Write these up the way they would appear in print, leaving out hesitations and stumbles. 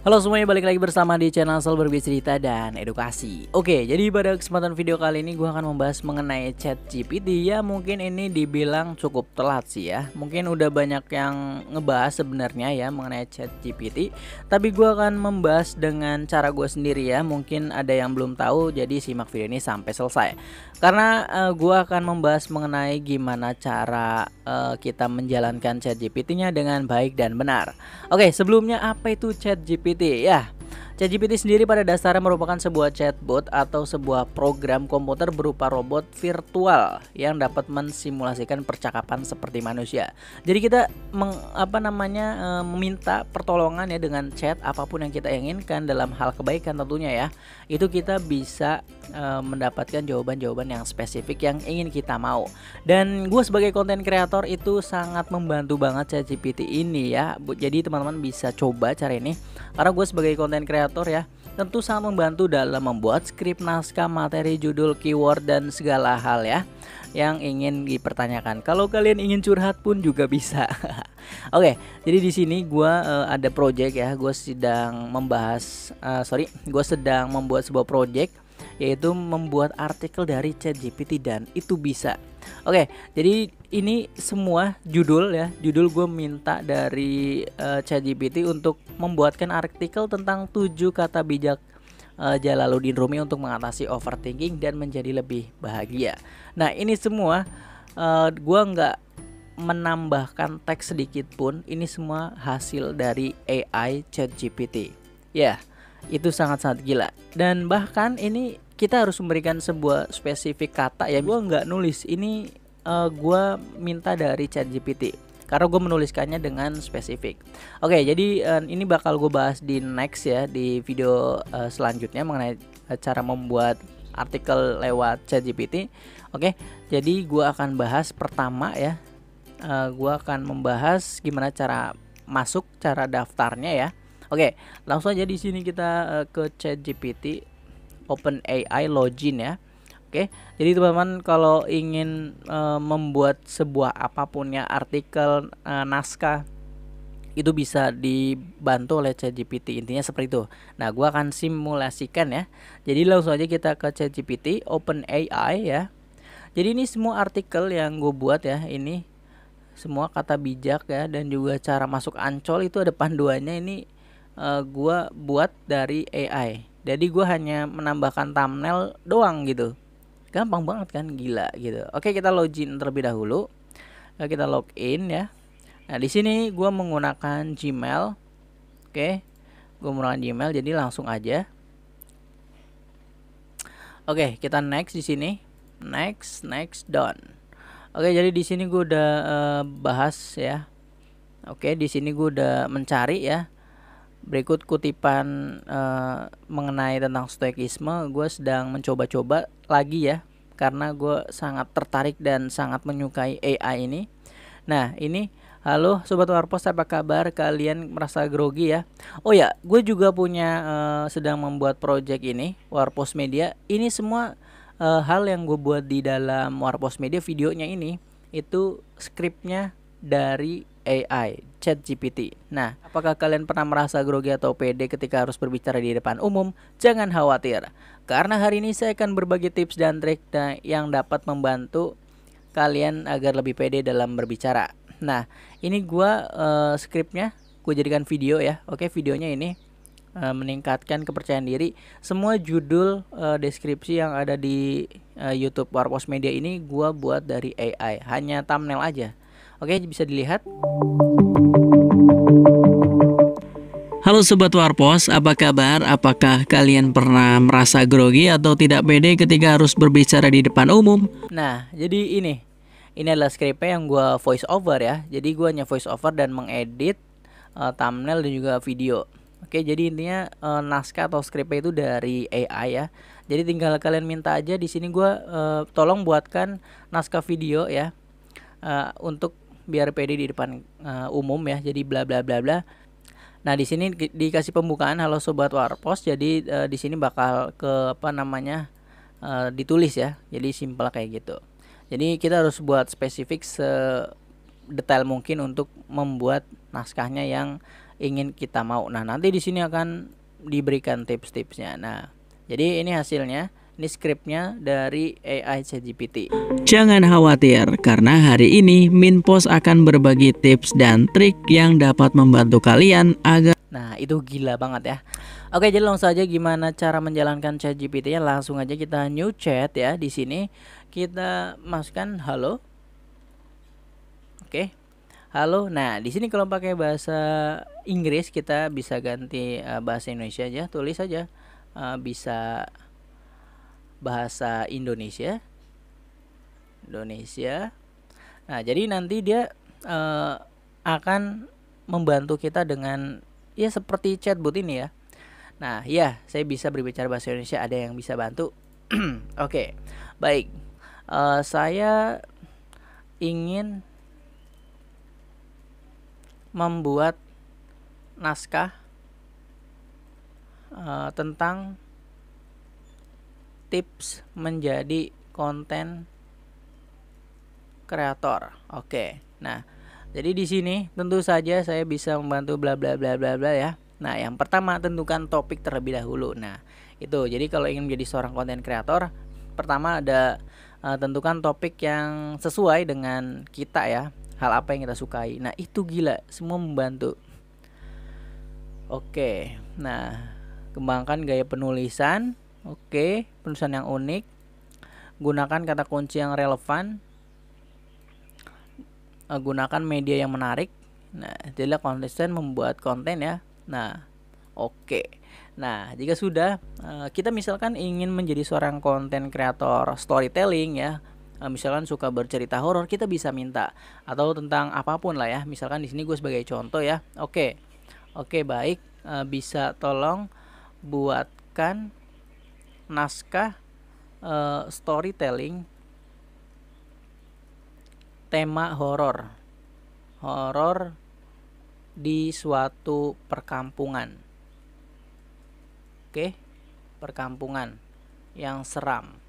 Halo semuanya, balik lagi bersama di channel Sel Berbagi Cerita dan Edukasi. Oke, jadi pada kesempatan video kali ini gue akan membahas mengenai ChatGPT. Ya mungkin ini dibilang cukup telat sih ya. Mungkin udah banyak yang ngebahas sebenarnya ya mengenai ChatGPT, tapi gue akan membahas dengan cara gue sendiri ya. Mungkin ada yang belum tahu, jadi simak video ini sampai selesai. Karena gue akan membahas mengenai gimana cara kita menjalankan ChatGPT-nya dengan baik dan benar. Oke, sebelumnya apa itu ChatGPT? Ya, ChatGPT sendiri pada dasarnya merupakan sebuah chatbot atau sebuah program komputer berupa robot virtual yang dapat mensimulasikan percakapan seperti manusia. Jadi kita meminta pertolongan ya dengan chat apapun yang kita inginkan dalam hal kebaikan tentunya ya. Itu kita bisa mendapatkan jawaban-jawaban yang spesifik yang ingin kita mau. Dan gue sebagai konten kreator itu sangat membantu banget ChatGPT ini ya. Jadi teman-teman bisa coba cara ini. Karena gue sebagai konten kreator ya, tentu sangat membantu dalam membuat skrip, naskah, materi, judul, keyword, dan segala hal ya yang ingin dipertanyakan. Kalau kalian ingin curhat pun juga bisa. Oke, jadi di sini gue ada project ya. Gue sedang membuat sebuah project, yaitu membuat artikel dari ChatGPT dan itu bisa. Oke, jadi ini semua judul ya. Judul gue minta dari ChatGPT untuk membuatkan artikel tentang 7 kata bijak Jalaluddin Rumi untuk mengatasi overthinking dan menjadi lebih bahagia. Nah, ini semua gue nggak menambahkan teks sedikit pun. Ini semua hasil dari AI ChatGPT. Ya, itu sangat-sangat gila. Dan bahkan ini kita harus memberikan sebuah spesifik kata ya. Gue nggak nulis ini, gue minta dari ChatGPT karena gue menuliskannya dengan spesifik. Oke, jadi ini bakal gue bahas di next ya, di video selanjutnya mengenai cara membuat artikel lewat ChatGPT. Oke, jadi gue akan bahas pertama ya, gue akan membahas gimana cara masuk, cara daftarnya ya. Oke, langsung aja di sini kita ke ChatGPT. OpenAI login ya. Oke, jadi teman-teman kalau ingin membuat sebuah apapun ya, artikel, naskah, itu bisa dibantu oleh ChatGPT. Intinya seperti itu. Nah, gua akan simulasikan ya. Jadi langsung aja kita ke ChatGPT OpenAI ya. Jadi ini semua artikel yang gue buat ya, ini semua kata bijak ya, dan juga cara masuk Ancol itu ada panduannya. Ini gua buat dari AI. Jadi gue hanya menambahkan thumbnail doang gitu. Gampang banget kan, gila gitu. Oke, kita login terlebih dahulu. Kita login ya. Nah, di sini gue menggunakan Gmail. Oke, gue menggunakan Gmail, jadi langsung aja. Oke, kita next di sini. Next, done. Oke, jadi di sini gue udah bahas ya. Oke, di sini gue udah mencari ya. Berikut kutipan mengenai tentang stoikisme. Gue sedang mencoba-coba lagi ya, karena gue sangat tertarik dan sangat menyukai AI ini. Nah, ini, halo Sobat Warpos, apa kabar? Kalian merasa grogi ya? Oh ya, gue juga punya sedang membuat project ini, Warpos Media. Ini semua hal yang gue buat di dalam Warpos Media, videonya ini, itu skripnya dari AI ChatGPT. Nah, apakah kalian pernah merasa grogi atau pede ketika harus berbicara di depan umum? Jangan khawatir, karena hari ini saya akan berbagi tips dan trik yang dapat membantu kalian agar lebih pede dalam berbicara. Nah, ini gua skripnya gue jadikan video ya. Oke, videonya ini meningkatkan kepercayaan diri. Semua judul, deskripsi yang ada di YouTube Warpos Media ini gua buat dari AI, hanya thumbnail aja. Oke, bisa dilihat. Halo Sobat Warpos, apa kabar? Apakah kalian pernah merasa grogi atau tidak pede ketika harus berbicara di depan umum? Nah, jadi ini adalah skripnya yang gue voice over ya. Jadi gue hanya voice over dan mengedit thumbnail dan juga video. Oke, jadi intinya naskah atau skripnya itu dari AI ya. Jadi tinggal kalian minta aja. Di sini gue tolong buatkan naskah video ya, untuk biar pede di depan umum ya. Jadi bla bla bla bla. Nah, di sini dikasih pembukaan, halo Sobat Warpos. Jadi di sini bakal ke ditulis ya. Jadi simpel kayak gitu. Jadi kita harus buat spesifik sedetail mungkin untuk membuat naskahnya yang ingin kita mau. Nah, nanti di sini akan diberikan tips-tipsnya. Nah, jadi ini hasilnya, ini skripnya dari AI ChatGPT. Jangan khawatir, karena hari ini Minpos akan berbagi tips dan trik yang dapat membantu kalian agar... Nah, itu gila banget ya. Oke, jadi langsung saja gimana cara menjalankan ChatGPT-nya. Langsung aja kita new chat ya. Di sini kita masukkan halo. Oke. Halo. Nah, di sini kalau pakai bahasa Inggris kita bisa ganti bahasa Indonesia aja, tulis aja. Bisa bahasa Indonesia. Nah, jadi nanti dia akan membantu kita dengan ya seperti chatbot ini ya. Nah, ya, saya bisa berbicara bahasa Indonesia, ada yang bisa bantu. Oke. Baik. Saya ingin membuat naskah tentang tips menjadi konten kreator. Oke. Nah, jadi di sini tentu saja saya bisa membantu bla bla bla bla bla ya. Nah, yang pertama tentukan topik terlebih dahulu. Nah, itu. Jadi kalau ingin menjadi seorang konten kreator, pertama ada tentukan topik yang sesuai dengan kita ya. Hal apa yang kita sukai. Nah, itu gila, semua membantu. Oke. Nah, kembangkan gaya penulisan. Oke, penulisan yang unik. Gunakan kata kunci yang relevan. Gunakan media yang menarik. Nah, jadilah konsisten membuat konten ya. Nah, oke. Nah, jika sudah, kita misalkan ingin menjadi seorang konten kreator storytelling ya. Misalkan suka bercerita horor, kita bisa minta atau tentang apapun lah ya. Misalkan di sini gue sebagai contoh ya. Oke, baik. Bisa tolong buatkan naskah storytelling tema horor di suatu perkampungan. Oke, perkampungan yang seram,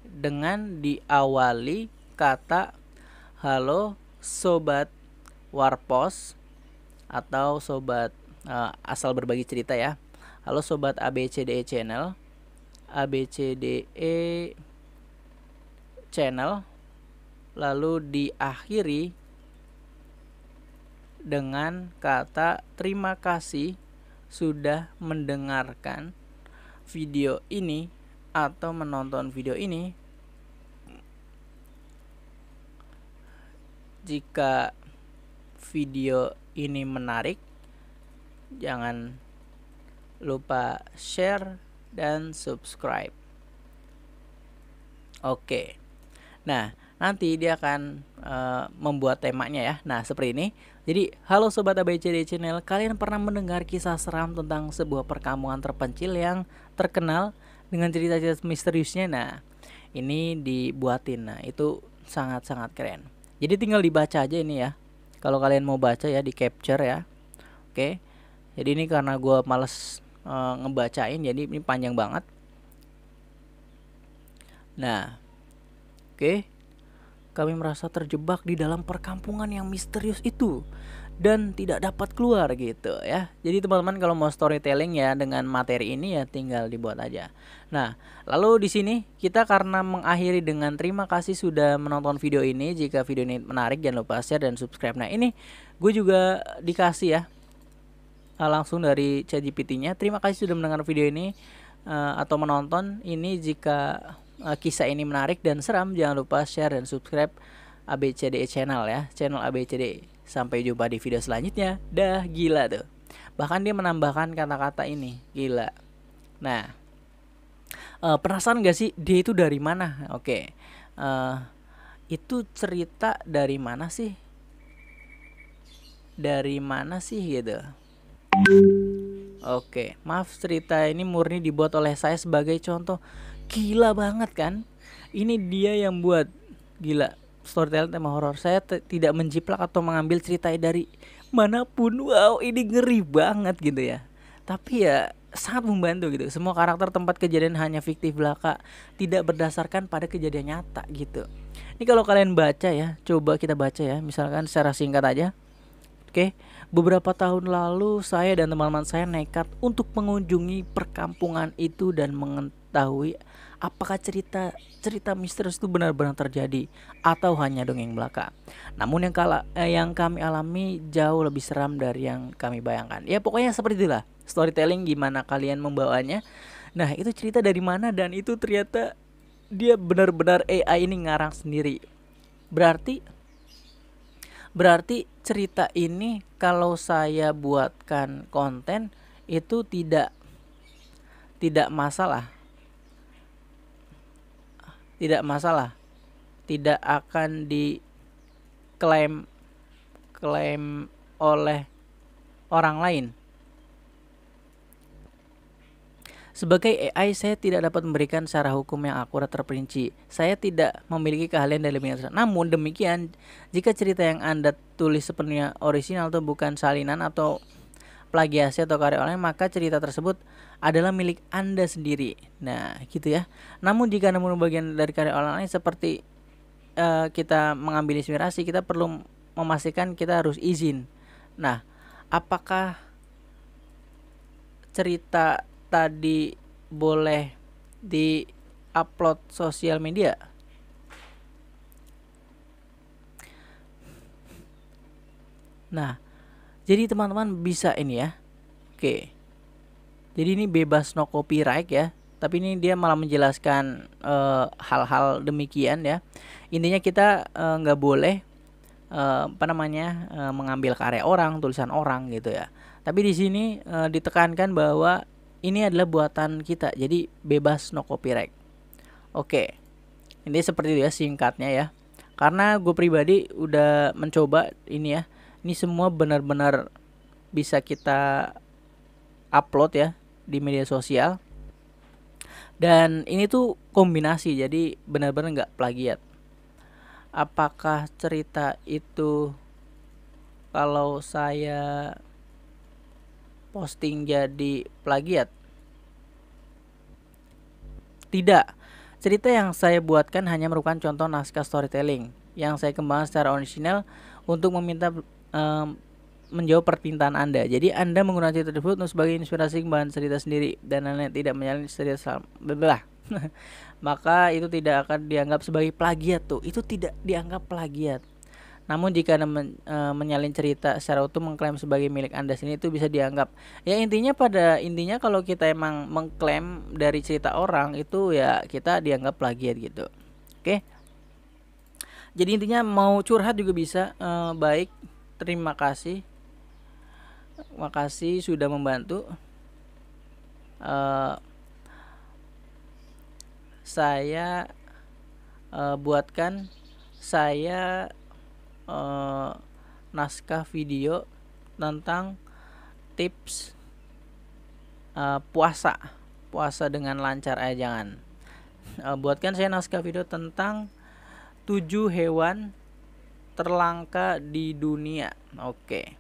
dengan diawali kata halo sobat Warpos atau sobat asal berbagi cerita ya. Halo sobat ABCDE channel, ABCDE channel, lalu diakhiri dengan kata terima kasih sudah mendengarkan video ini atau menonton video ini. Jika video ini menarik, jangan lupa share dan subscribe. Oke. Nah, nanti dia akan membuat temanya ya. Nah, seperti ini. Jadi, halo sobat ABCD channel, kalian pernah mendengar kisah seram tentang sebuah perkampungan terpencil yang terkenal dengan cerita-cerita misteriusnya? Nah, ini dibuatin. Nah, itu sangat-sangat keren. Jadi tinggal dibaca aja ini ya. Kalau kalian mau baca ya, di capture ya. Oke. Jadi ini karena gue males ngebacain, jadi ini panjang banget. Nah, oke. Kami merasa terjebak di dalam perkampungan yang misterius itu dan tidak dapat keluar gitu ya. Jadi teman-teman kalau mau storytelling ya dengan materi ini ya tinggal dibuat aja. Nah, lalu di sini kita karena mengakhiri dengan terima kasih sudah menonton video ini. Jika video ini menarik jangan lupa share dan subscribe. Nah, ini gue juga dikasih ya langsung dari ChatGPT-nya. Terima kasih sudah mendengar video ini atau menonton ini. Jika kisah ini menarik dan seram, jangan lupa share dan subscribe ABCDE channel ya, channel ABCDE. Sampai jumpa di video selanjutnya. Dah, gila tuh. Bahkan dia menambahkan kata-kata ini, gila. Nah, penasaran gak sih dia itu dari mana? Oke, itu cerita dari mana sih? Dari mana sih gitu? Oke, maaf cerita ini murni dibuat oleh saya sebagai contoh. Gila banget kan? Ini dia yang buat. Gila, storytelling tema horor. Saya tidak menjiplak atau mengambil cerita dari manapun. Wow, ini ngeri banget gitu ya. Tapi ya sangat membantu gitu. Semua karakter tempat kejadian hanya fiktif belaka, tidak berdasarkan pada kejadian nyata gitu. Ini kalau kalian baca ya, coba kita baca ya. Misalkan secara singkat aja. Oke, beberapa tahun lalu saya dan teman-teman saya nekat untuk mengunjungi perkampungan itu dan mengetahui apakah cerita misterius itu benar-benar terjadi atau hanya dongeng belaka. Namun yang kami alami jauh lebih seram dari yang kami bayangkan. Ya pokoknya seperti itulah storytelling, gimana kalian membawanya. Nah itu cerita dari mana, dan itu ternyata dia benar-benar AI ini ngarang sendiri. Berarti cerita ini kalau saya buatkan konten itu tidak masalah, tidak masalah, tidak akan diklaim oleh orang lain. Sebagai AI, saya tidak dapat memberikan secara hukum yang akurat terperinci. Saya tidak memiliki keahlian dalam bidang tersebut. Namun demikian, jika cerita yang Anda tulis sepenuhnya orisinal atau bukan salinan atau plagiasi atau karya orang, maka cerita tersebut adalah milik Anda sendiri. Nah, gitu ya. Namun jika Anda merupakan bagian dari karya orang lain, seperti kita mengambil inspirasi, kita perlu memastikan kita harus izin. Nah, apakah cerita tadi boleh di-upload sosial media? Nah, jadi teman-teman bisa ini ya. Oke. Jadi ini bebas no copyright ya. Tapi ini dia malah menjelaskan hal-hal demikian ya. Intinya kita nggak boleh mengambil karya orang, tulisan orang gitu ya. Tapi di sini ditekankan bahwa ini adalah buatan kita, jadi bebas no copyright. Oke, ini seperti itu ya singkatnya ya. Karena gue pribadi udah mencoba ini ya. Ini semua benar-benar bisa kita upload ya di media sosial. Dan ini tuh kombinasi, jadi benar-benar nggak plagiat. Apakah cerita itu kalau saya posting jadi plagiat? Tidak. Cerita yang saya buatkan hanya merupakan contoh naskah storytelling yang saya kembangkan secara original untuk meminta menjawab permintaan Anda. Jadi Anda menggunakan cerita tersebut untuk sebagai inspirasi bahan cerita sendiri dan Anda tidak menyalin cerita belah. Maka itu tidak akan dianggap sebagai plagiat tuh. Itu tidak dianggap plagiat. Namun jika Anda menyalin cerita secara utuh mengklaim sebagai milik Anda sendiri, itu bisa dianggap. Ya intinya kalau kita emang mengklaim dari cerita orang itu ya kita dianggap plagiat gitu. Oke. Jadi intinya mau curhat juga bisa. Baik, terima kasih. Makasih sudah membantu. Saya buatkan naskah video tentang tips puasa dengan lancar. Jangan buatkan saya naskah video tentang 7 hewan terlangka di dunia. Oke.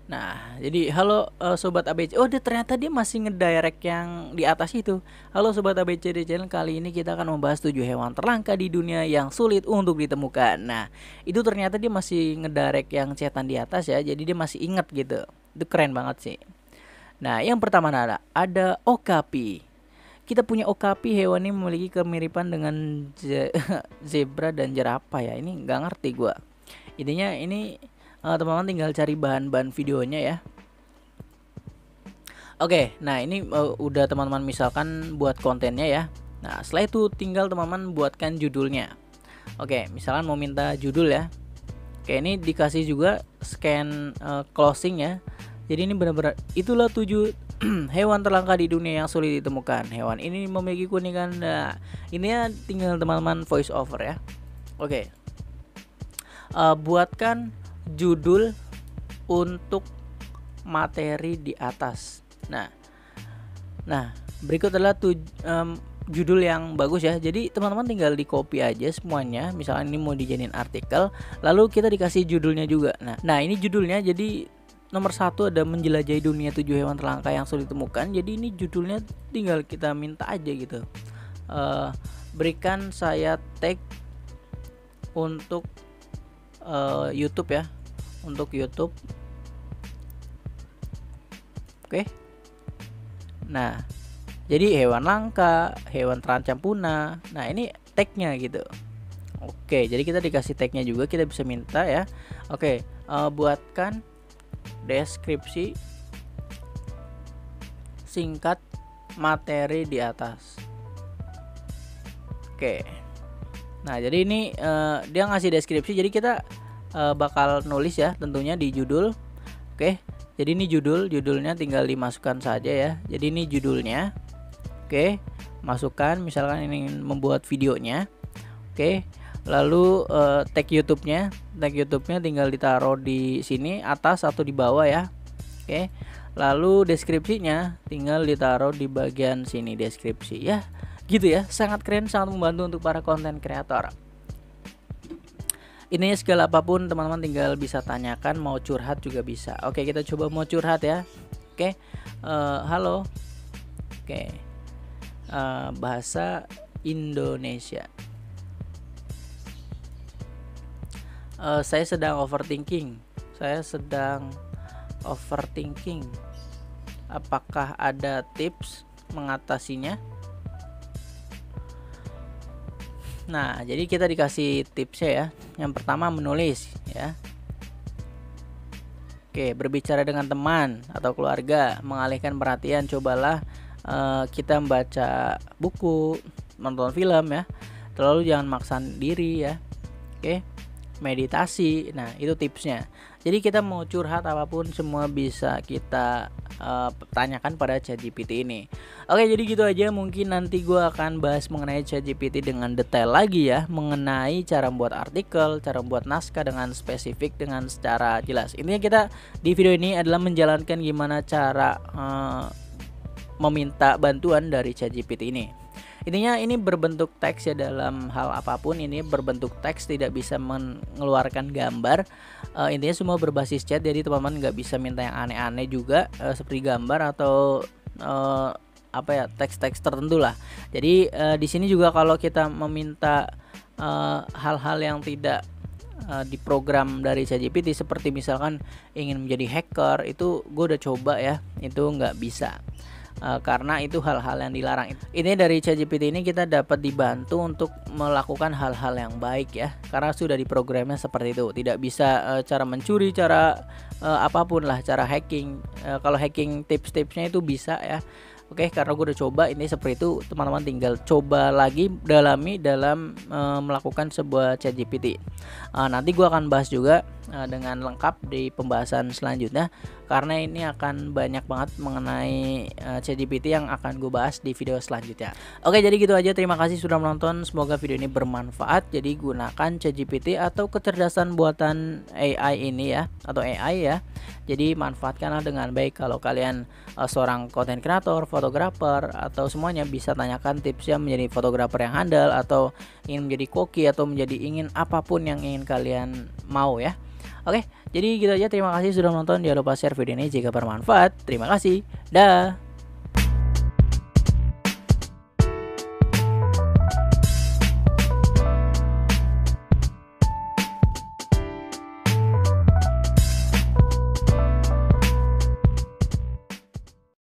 Nah, jadi halo sobat ABC. Oh, ternyata dia masih ngedirect yang di atas itu. Halo sobat ABCD Channel, kali ini kita akan membahas 7 hewan terlangka di dunia yang sulit untuk ditemukan. Nah, itu ternyata dia masih ngedirect yang chatan di atas ya. Jadi dia masih inget gitu. Itu keren banget sih. Nah, yang pertama ada okapi. Kita punya okapi, hewan ini memiliki kemiripan dengan zebra dan jerapah ya. Ini nggak ngerti gua. Intinya ini teman-teman tinggal cari bahan-bahan videonya ya. Oke, nah ini udah teman-teman misalkan buat kontennya ya. Nah setelah itu tinggal teman-teman buatkan judulnya. Oke, misalkan mau minta judul ya. Oke, ini dikasih juga scan closing ya. Jadi ini benar-benar itulah 7 hewan terlangka di dunia yang sulit ditemukan. Hewan ini memiliki kuningan. Nah, ini ya tinggal teman-teman voice over ya. Oke. Buatkan judul untuk materi di atas. Nah, berikut adalah judul yang bagus ya. Jadi teman-teman tinggal di copy aja semuanya. Misalnya ini mau dijadiin artikel, lalu kita dikasih judulnya juga. Nah ini judulnya. Jadi nomor 1 ada menjelajahi dunia 7 hewan terlangka yang sulit ditemukan. Jadi ini judulnya tinggal kita minta aja gitu. Berikan saya tag untuk YouTube ya, untuk YouTube. Oke. Nah, jadi hewan langka, hewan terancam punah. Nah, ini tagnya gitu. Oke, jadi kita dikasih tagnya juga, kita bisa minta ya. Oke, buatkan deskripsi singkat materi di atas. Oke. Nah, jadi ini dia ngasih deskripsi, jadi kita bakal nulis ya tentunya di judul. Oke. Jadi ini judulnya tinggal dimasukkan saja ya. Jadi ini judulnya. Oke, masukkan misalkan ingin membuat videonya. Oke. Lalu tag YouTube-nya tinggal ditaruh di sini atas atau di bawah ya. Oke. Lalu deskripsinya tinggal ditaruh di bagian sini, deskripsi ya. Gitu ya. Sangat keren, sangat membantu untuk para konten kreator. Ini segala apapun teman-teman tinggal bisa tanyakan, mau curhat juga bisa. Oke, kita coba mau curhat ya. Oke. Halo. Oke. Bahasa Indonesia. Saya sedang overthinking. Apakah ada tips mengatasinya? Nah, jadi kita dikasih tipsnya ya. Yang pertama menulis ya. Oke, berbicara dengan teman atau keluarga, mengalihkan perhatian. Cobalah kita membaca buku, nonton film ya. Terlalu jangan maksa diri ya. Oke, meditasi. Nah, itu tipsnya. Jadi kita mau curhat apapun semua bisa kita tanyakan pada ChatGPT ini. Oke, jadi gitu aja. Mungkin nanti gue akan bahas mengenai ChatGPT dengan detail lagi ya, mengenai cara membuat artikel, cara membuat naskah dengan spesifik, dengan secara jelas. Intinya kita di video ini adalah menjalankan gimana cara meminta bantuan dari ChatGPT ini. Intinya ini berbentuk teks ya, dalam hal apapun ini berbentuk teks, tidak bisa mengeluarkan gambar. Intinya semua berbasis chat, jadi teman-teman nggak bisa minta yang aneh-aneh juga seperti gambar atau teks-teks tertentu lah. Jadi di sini juga kalau kita meminta hal-hal yang tidak diprogram dari ChatGPT, seperti misalkan ingin menjadi hacker, itu gue udah coba ya, itu nggak bisa. Karena itu hal-hal yang dilarang. Ini dari ChatGPT ini kita dapat dibantu untuk melakukan hal-hal yang baik ya, karena sudah diprogramnya seperti itu. Tidak bisa cara mencuri, cara apapun lah, cara hacking. Kalau hacking tips-tipsnya itu bisa ya. Oke, karena gue udah coba ini seperti itu. Teman-teman tinggal coba lagi, dalami dalam melakukan sebuah ChatGPT. Nanti gue akan bahas juga dengan lengkap di pembahasan selanjutnya, karena ini akan banyak banget mengenai ChatGPT yang akan gue bahas di video selanjutnya. Oke, jadi gitu aja. Terima kasih sudah menonton. Semoga video ini bermanfaat. Jadi gunakan ChatGPT atau kecerdasan buatan AI ini ya, atau AI ya. Jadi manfaatkanlah dengan baik. Kalau kalian seorang content creator, fotografer, atau semuanya, bisa tanyakan tipsnya menjadi fotografer yang handal, atau ingin menjadi koki, atau menjadi ingin apapun yang ingin kalian mau ya. Oke, jadi gitu aja. Terima kasih sudah menonton. Jangan lupa share video ini jika bermanfaat. Terima kasih. Dah.